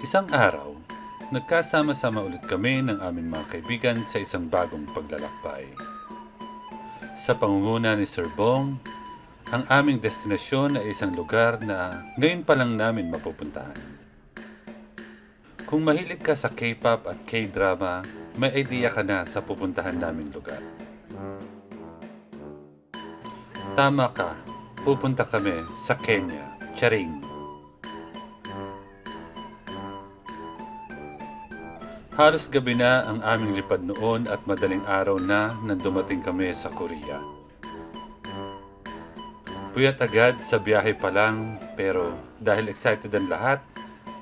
Isang araw, nagkasama-sama ulit kami ng aming mga kaibigan sa isang bagong paglalakbay. Sa pangunguna ni Sir Bong, ang aming destinasyon ay isang lugar na ngayon pa lang namin mapupuntahan. Kung mahilig ka sa K-pop at K-drama, may idea ka na sa pupuntahan naming lugar. Tama ka, pupunta kami sa Kenya, Charing. Halos gabi na ang aming lipad noon at madaling araw na nang dumating kami sa Korea. Puyat agad sa biyahe pa lang, pero dahil excited ang lahat,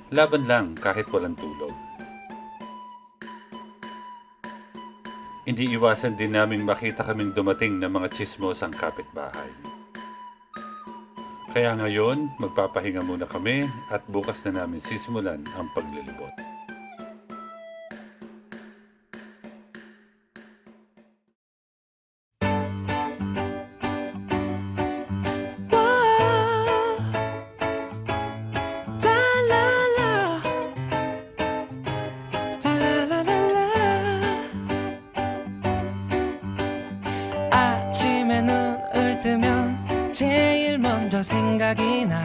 laban lang kahit walang tulog. Hindi iwasan din naming makita kaming dumating ng mga tsismosang kapitbahay. Kaya ngayon, magpapahinga muna kami at bukas na namin sisimulan ang paglilibot. 아침에 눈을 뜨면 제일 먼저 생각이 나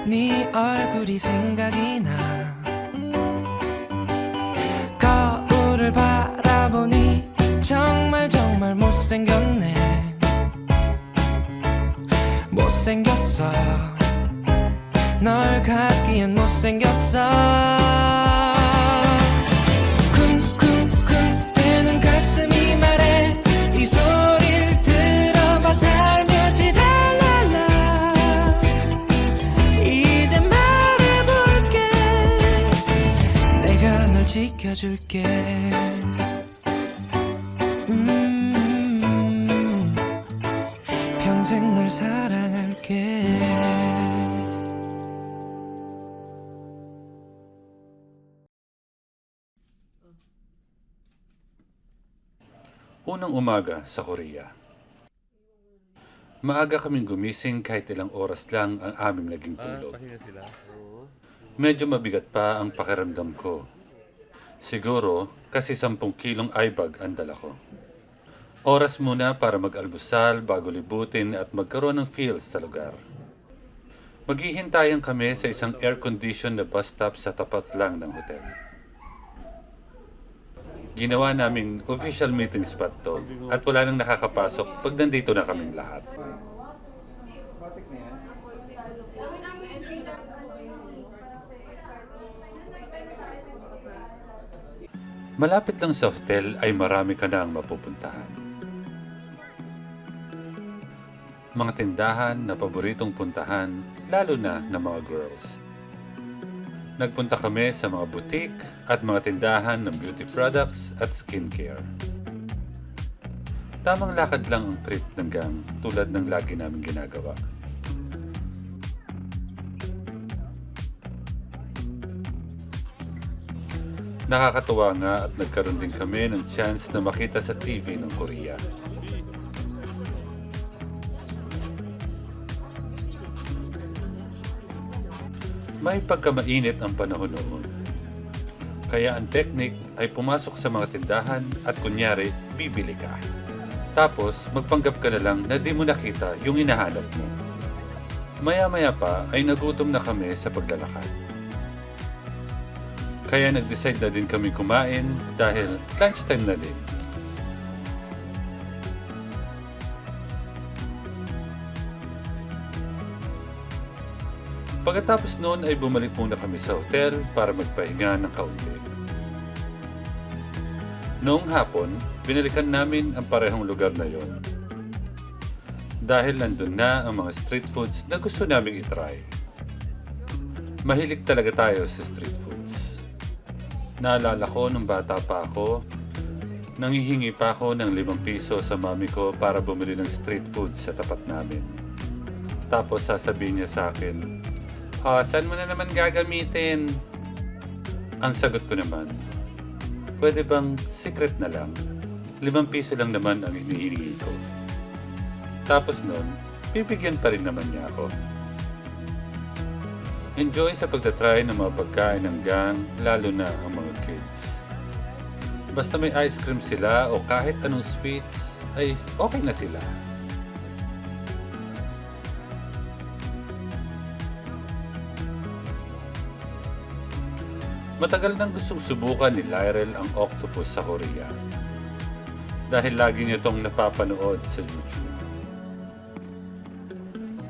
네 얼굴이 생각이 나 거울을 바라보니 정말 못생겼네 못생겼어 널 갖기엔 못생겼어 쿵쿵쿵 뛰는 가슴이 말해 이 소리를 들어봐 살며시 달랄라 이제 말해볼게 내가 널 지켜줄게 평생 널 사랑할게 Unang umaga sa Korea. Maaga kaming gumising kahit ilang oras lang ang aming naging tulog. Medyo mabigat pa ang pakiramdam ko. Siguro kasi 10 kilong eyebag ang dala ko. Oras muna para mag-almusal bago libutin at magkaroon ng feels sa lugar. Maghihintayan kami sa isang air-conditioned na bus stop sa tapat lang ng hotel. Ginawa naming official meeting spot to at wala nang nakakapasok pag nandito na kaming lahat. Malapit lang sa hotel ay marami ka na ang mapupuntahan. Mga tindahan na paboritong puntahan, lalo na ng mga girls. Nagpunta kami sa mga boutique at mga tindahan ng beauty products at skincare. Tamang lakad lang ang trip ng gang tulad ng lagi namin ginagawa. Nakakatuwa nga at nagkaroon din kami ng chance na makita sa TV ng Korea. May pagkamainit ang panahon noon. Kaya ang technique ay pumasok sa mga tindahan at kunyari, bibili ka. Tapos, magpanggap ka na lang na di mo nakita yung hinahanap mo. Maya-maya pa ay nagutom na kami sa paglalakad. Kaya nag-decide na din kami kumain dahil lunchtime na din. Pagkatapos noon ay bumalik muna kami sa hotel para magpahinga ng kaunti. Noong hapon, binalikan namin ang parehong lugar na yon. Dahil nandun na ang mga street foods na gusto naming itry. Mahilig talaga tayo sa street foods. Naalala ko nung bata pa ako, nanghihingi pa ako ng 5 piso sa mami ko para bumili ng street food sa tapat namin. Tapos sasabihin niya sa akin, saan mo na naman gagamitin? Ang sagot ko naman, pwede bang secret na lang? 5 piso lang naman ang hinihingi ko. Tapos nun, bibigyan pa rin naman niya ako. Enjoy sa pagtatry ng mga pagkain ng gang, lalo na ang mga kids. Basta may ice cream sila o kahit anong sweets, ay okay na sila. Matagal nang gustong subukan ni Lyrel ang octopus sa Korea. Dahil lagi niya itong napapanood sa YouTube.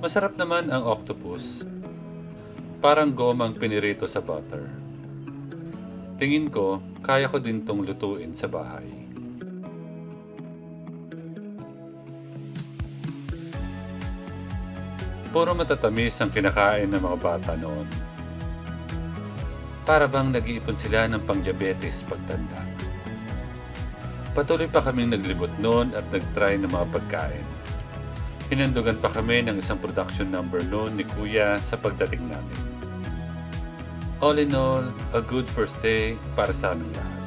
Masarap naman ang octopus. Parang gomang pinirito sa butter. Tingin ko, kaya ko din tong lutuin sa bahay. Puro matatamis ang kinakain ng mga bata noon. Para bang nag-iipon sila ng pang-diabetes pagtanda. Patuloy pa kaming naglibot noon at nag-try ng mga pagkain. Hinandugan pa kami ng isang production number noon ni Kuya sa pagdating namin. All in all, a good first day para sa aming lahat.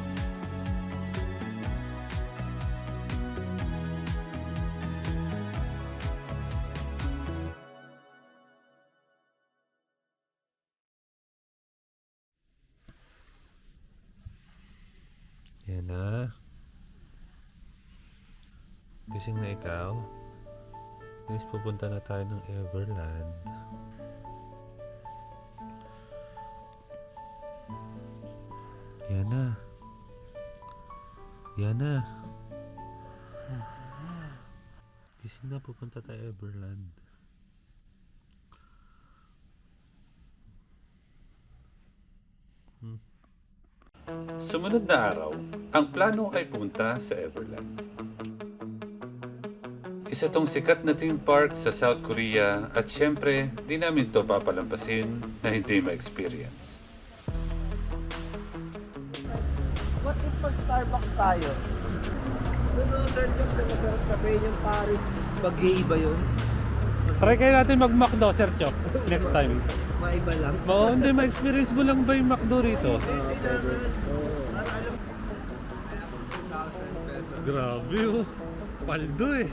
Yan na. Gising na ikaw? Guys, pupunta na tayo ng Everland. Yan na. Yan na. Gising na, pupunta tayo Everland. Sumunod na araw, ang plano ay pumunta sa Everland. Isa tong sikat na theme park sa South Korea at syempre, di namin to papalampasin na hindi ma-experience. What if pag Starbucks tayo? Ano, Sir Jock, sa masarap sabihin yung Paris Bagay ba yun? Try kayo natin mag-McDo, Sir Chok, next time. Maiba lang. Oo, hindi, ma-experience mo lang ba yung McDo rito? Grabe oh. Paldo eh.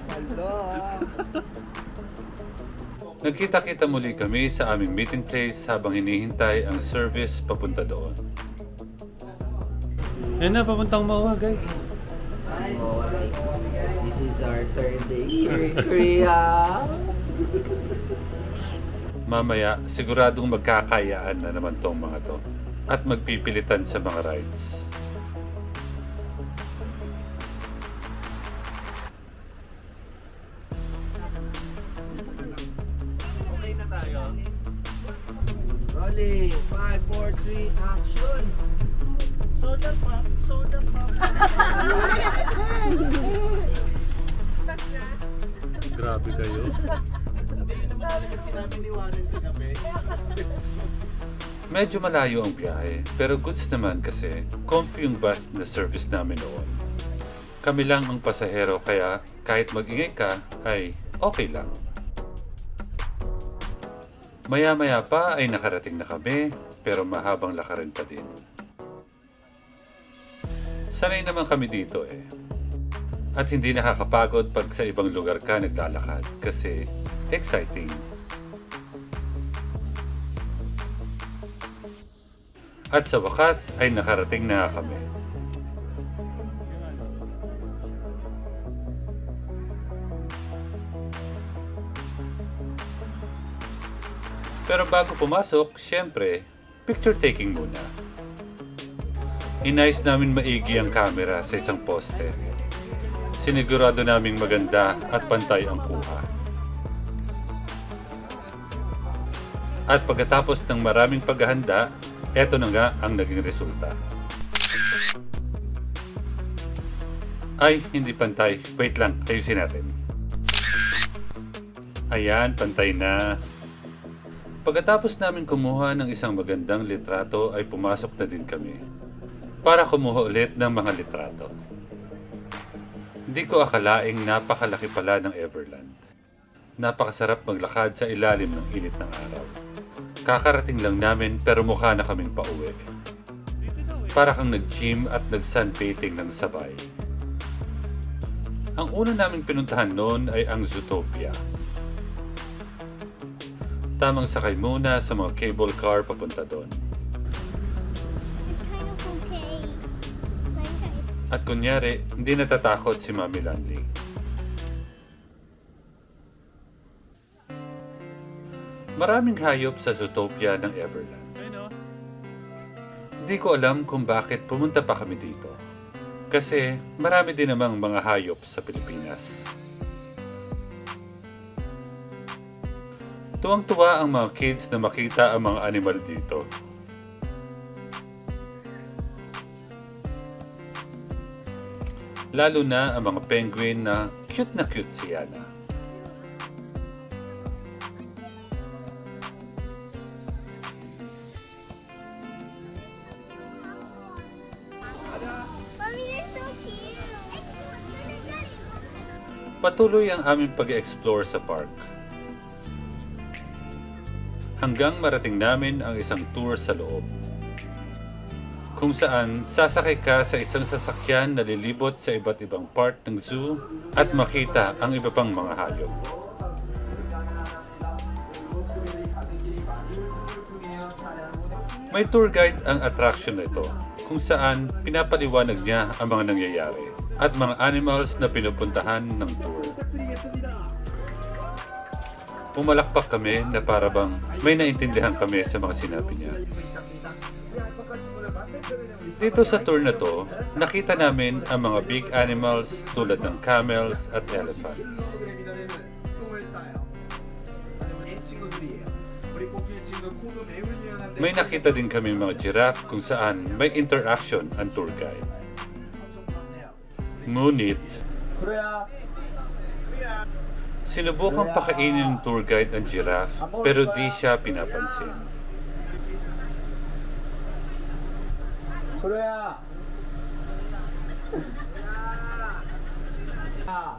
Nagkita-kita muli kami sa aming meeting place habang hinihintay ang service papunta doon. Yan na, papuntang Mawa guys. Oh, guys. This is our third day here in Korea. Mamaya, siguradong magkakayaan na naman tong mga to at magpipilitan sa mga rides. Rolling. 5, 4, 3, action. Soda pop, soda pop. Grabe kayo. Medyo malayo ang biyahe, pero goods naman kasi comfy yung bus na service namin noon. Kami lang ang pasahero kaya kahit mag-ingay ka ay okay lang. Maya-maya pa ay nakarating na kami pero mahabang lakarin pa din. Sanay naman kami dito eh. At hindi nakakapagod pag sa ibang lugar ka naglalakad kasi exciting. At sa wakas ay nakarating na kami. Pero bago pumasok, syempre, picture taking muna. Inayos namin maigi ang camera sa isang poste. Sinigurado naming maganda at pantay ang kuha. At pagkatapos ng maraming paghahanda, eto na nga ang naging resulta. Ay, hindi pantay. Wait lang, ayusin natin. Ayan, pantay na. Pagkatapos namin kumuha ng isang magandang litrato ay pumasok na din kami para kumuha ulit ng mga litrato. Hindi ko akalaing napakalaki pala ng Everland. Napakasarap maglakad sa ilalim ng init ng araw. Kakarating lang namin pero mukha na kaming pauwi. Para kang nag-gym at nag-sunbathing ng sabay. Ang una naming pinuntahan noon ay ang Zootopia. Tamang sakay muna sa mga cable car papunta doon. It's kind of okay. Like, At kunyari, hindi natatakot si Mami Landy. Maraming hayop sa Zootopia ng Everland. Hindi ko alam kung bakit pumunta pa kami dito. Kasi marami din namang mga hayop sa Pilipinas. Tuwang-tuwa ang mga kids na makita ang mga animal dito. Lalo na ang mga penguin na cute si Yana. Mommy, you're so cute. Patuloy ang aming pag-explore sa park. Hanggang marating namin ang isang tour sa loob. Kung saan sasakay ka sa isang sasakyan na lilibot sa iba't ibang part ng zoo at makita ang iba pang mga hayop. May tour guide ang attraction na ito, kung saan pinapaliwanag niya ang mga nangyayari at mga animals na pinupuntahan ng tour. Pumalakpak kami na para bang may naintindihan kami sa mga sinabi niya. Dito sa tour na to, nakita namin ang mga big animals tulad ng camels at elephants. May nakita din kami mga giraffe kung saan may interaction ang tour guide. Ngunit, sinubukang pakainin ng tour guide ang giraffe pero di siya pinapansin.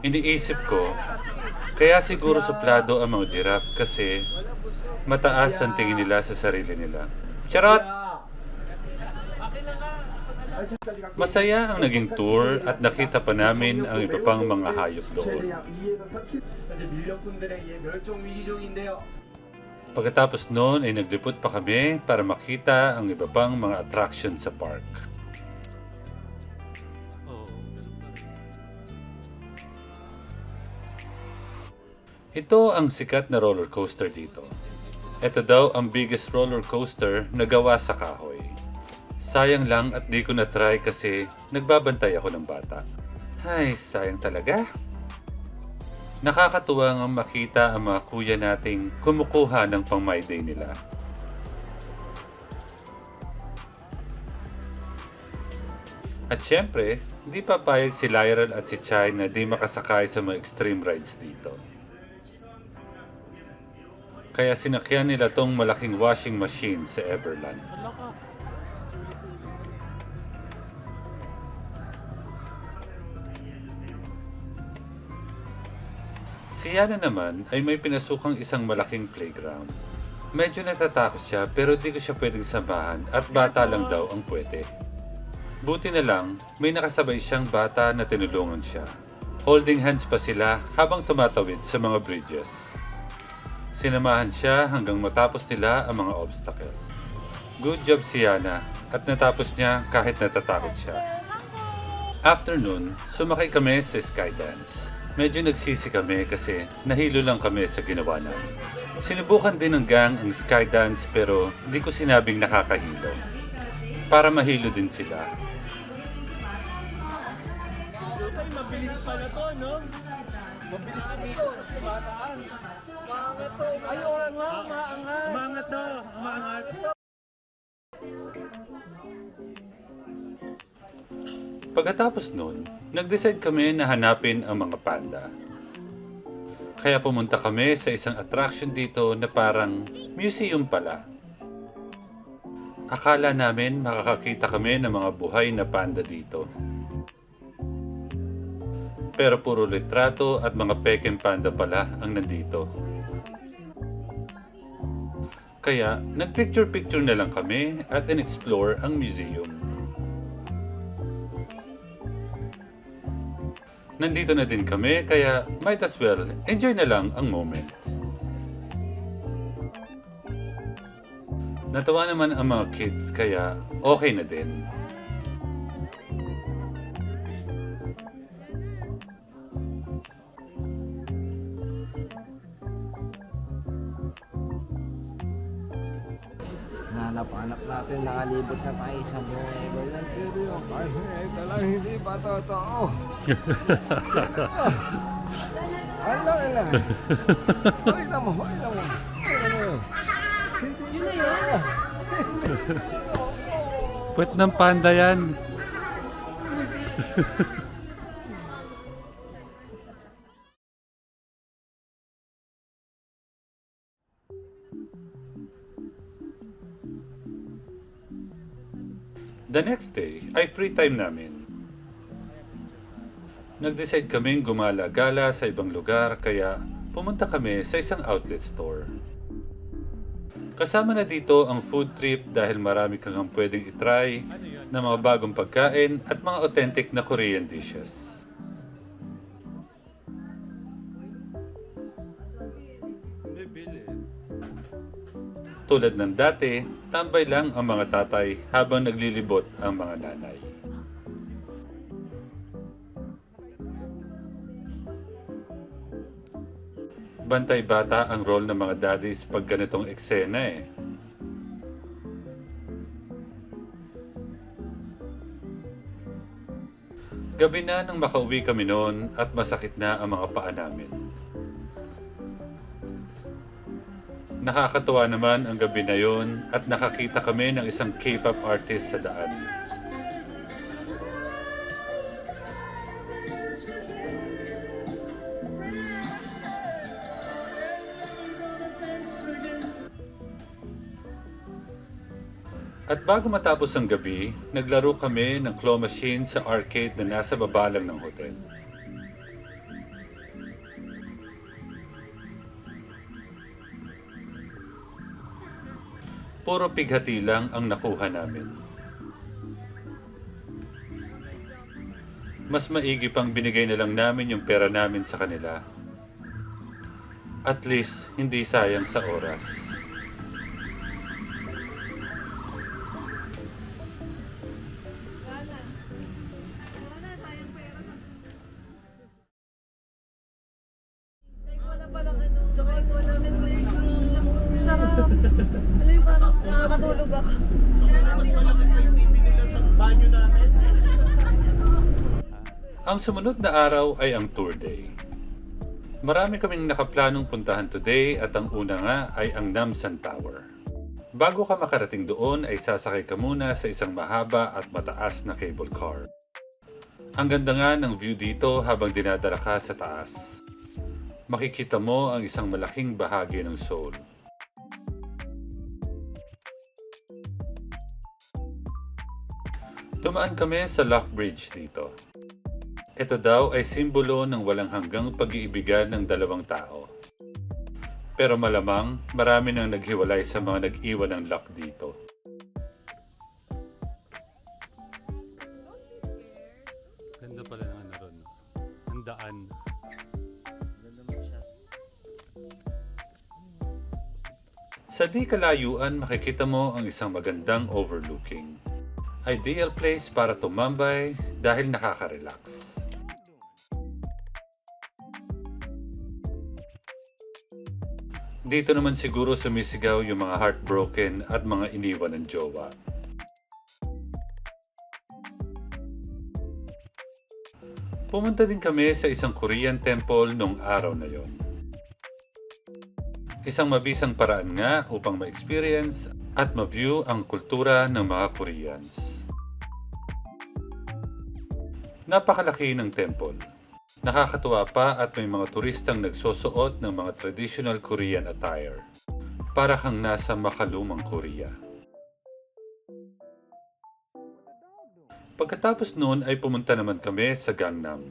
Iniisip ko, kaya siguro suplado ang mga giraffe kasi mataas ang tingin nila sa sarili nila. Charot! Masaya ang naging tour at nakita pa namin ang iba pang mga hayop doon. Pagkatapos noon ay naglipot pa kami para makita ang iba pang mga attraction sa park. Ito ang sikat na roller coaster dito. Ito daw ang biggest roller coaster na gawa sa kahoy. Sayang lang at di ko na-try kasi nagbabantay ako ng bata. Ay, sayang talaga. Nakakatuwa nga makita ang mga kuya nating kumukuha ng pang my day nila. At syempre, di papayag si Lyral at si Chai na di makasakay sa mga extreme rides dito. Kaya sinakyan nila tong malaking washing machine sa Everland. Si Yana naman ay may pinasukang isang malaking playground. Medyo natatakot siya pero di ko siya pwedeng samahan at bata lang daw ang pwede. Buti na lang, may nakasabay siyang bata na tinulungan siya. Holding hands pa sila habang tumatawid sa mga bridges. Sinamahan siya hanggang matapos nila ang mga obstacles. Good job si Yana at natapos niya kahit natatakot siya. After nun, sumakay kami sa Skydance. Medyo nagsisi kami kasi nahilo lang kami sa ginawa namin. Sinubukan din ng gang ang Skydance pero di ko sinabing nakakahilo. Para mahilo din sila. Mabilis pa na to, no? Mabilis na ito. Mataan. Maangat to. Ayaw nga, maangat. Umangat to! Umangat! Pagkatapos nun, nag-decide kami na hanapin ang mga panda. Kaya pumunta kami sa isang attraction dito na parang museum pala. Akala namin makakakita kami ng mga buhay na panda dito. Pero puro litrato at mga peking panda pala ang nandito. Kaya nag-picture-picture na lang kami at in-explore ang museum. Nandito na din kami kaya might as well enjoy na lang ang moment. Natawa naman ang mga kids kaya okay na din. Nanap-hanap natin, nakalibot na tayo sa buong Everland. Pero yung ito lang hindi pa totoo. Ala, ala. Ay na mo, ay na mo. Yun na yun. Puwet ng panda yan. The next day ay free time namin. Nag-decide kaming gumala-gala sa ibang lugar kaya pumunta kami sa isang outlet store. Kasama na dito ang food trip dahil marami kang pwedeng itry na mga bagong pagkain at mga authentic na Korean dishes. Tulad ng dati, tambay lang ang mga tatay habang naglilibot ang mga nanay. Bantay bata ang role ng mga daddies pag ganitong eksena eh. Gabi na nang makauwi kami noon at masakit na ang mga paa namin. Nakakatuwa naman ang gabi na yon at nakakita kami ng isang K-pop artist sa daan. At bago matapos ang gabi, naglaro kami ng claw machine sa arcade na nasa baba lang ng hotel. Puro pighati lang ang nakuha namin. Mas maigi pang binigay na lang namin yung pera namin sa kanila. At least, hindi sayang sa oras. Nakatulog ako. Ang sumunod na araw ay ang tour day. Marami kaming nakaplanong puntahan today at ang una nga ay ang Namsan Tower. Bago ka makarating doon ay sasakay ka muna sa isang mahaba at mataas na cable car. Ang ganda nga ng view dito habang dinadala ka sa taas. Makikita mo ang isang malaking bahagi ng Seoul. Dumaan kami sa Lock Bridge dito. Ito daw ay simbolo ng walang hanggang pag-iibigan ng dalawang tao. Pero malamang marami nang naghiwalay sa mga nag-iwan ng lock dito. Ganda pala ng ano ron. Ang daan. Sa di kalayuan makikita mo ang isang magandang overlooking. Ideal place para tumambay dahil nakaka-relax. Dito naman siguro sumisigaw yung mga heartbroken at mga iniwan ng jowa. Pumunta din kami sa isang Korean temple nung araw na yon. Isang mabisang paraan nga upang ma-experience at ma-view ang kultura ng mga Koreans. Napakalaki ng temple. Nakakatuwa pa at may mga turistang nagsusuot ng mga traditional Korean attire. Para kang nasa makalumang Korea. Pagkatapos noon ay pumunta naman kami sa Gangnam.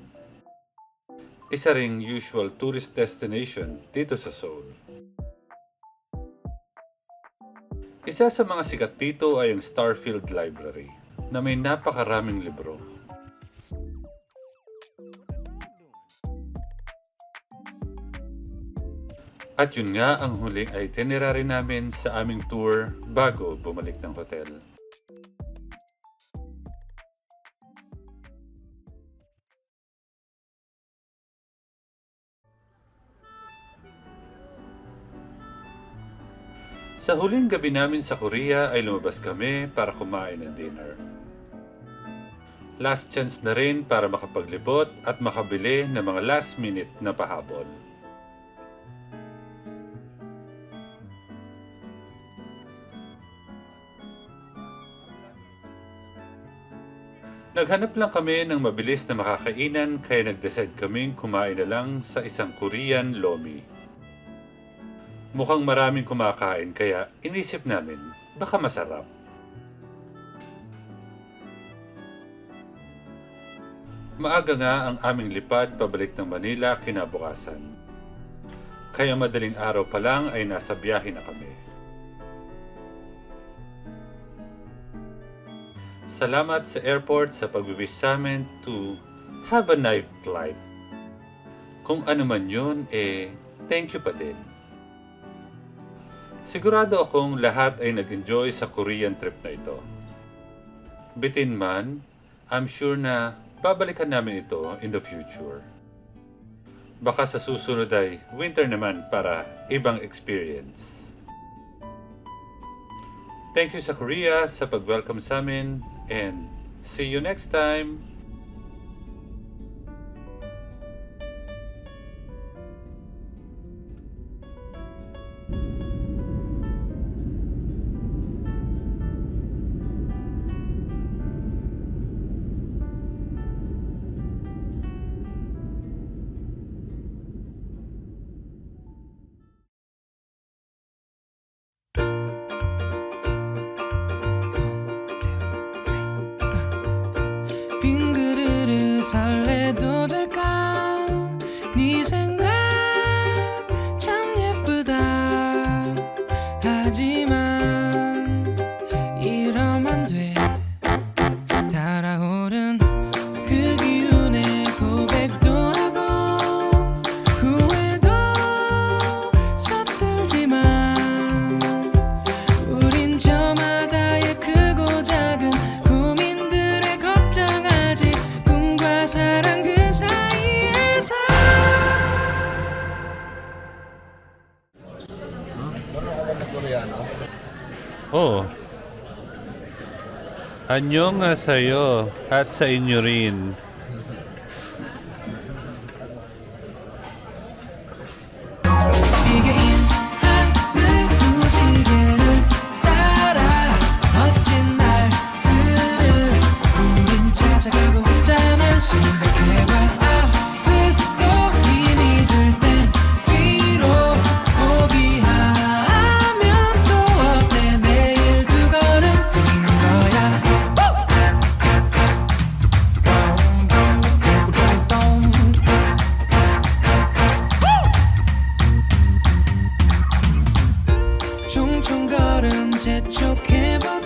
Isa ring usual tourist destination dito sa Seoul. Isa sa mga sikat dito ay ang Starfield Library na may napakaraming libro. At yun nga ang huling itinerary namin sa aming tour bago bumalik ng hotel. Sa huling gabi namin sa Korea ay lumabas kami para kumain ng dinner. Last chance na rin para makapaglibot at makabili ng mga last minute na pahabol. Naghanap lang kami ng mabilis na makakainan kaya nag-decide kaming kumain na lang sa isang Korean lomi. Mukhang maraming kumakain kaya inisip namin baka masarap. Maaga nga ang aming lipad pabalik ng Manila kinabukasan. Kaya madaling araw pa lang ay nasa biyahe na kami. Salamat sa airport sa pag-wish sa amin to have a nice flight. Kung ano man yun, thank you pa din. Sigurado akong lahat ay nag-enjoy sa Korean trip na ito. Bitin man, I'm sure na babalikan namin ito in the future. Baka sa susunod ay winter naman para ibang experience. Thank you sa Korea sa pag-welcome sa amin and see you next time! 빈 그릇을 설레도 될까 네 생각 참 예쁘다 하지만 이러면 돼 달아오른 그 기운에 고백도 하고 후회도 서툴지만 우린 저마다의 크고 작은 고민들에 걱정하지 꿈과 사랑 그 사이에서 Oh. Annyeonghaseyo at sa inyo rin. 비개인 하늘 무지개를 따라 멋진 날들을 우린 찾아가고 있잖아 시작해봐 앞으로 힘이 들 땐 뒤로 포기하면 또 어때 내일 두 걸음 뛰는 거야 종종 걸음 재촉해봐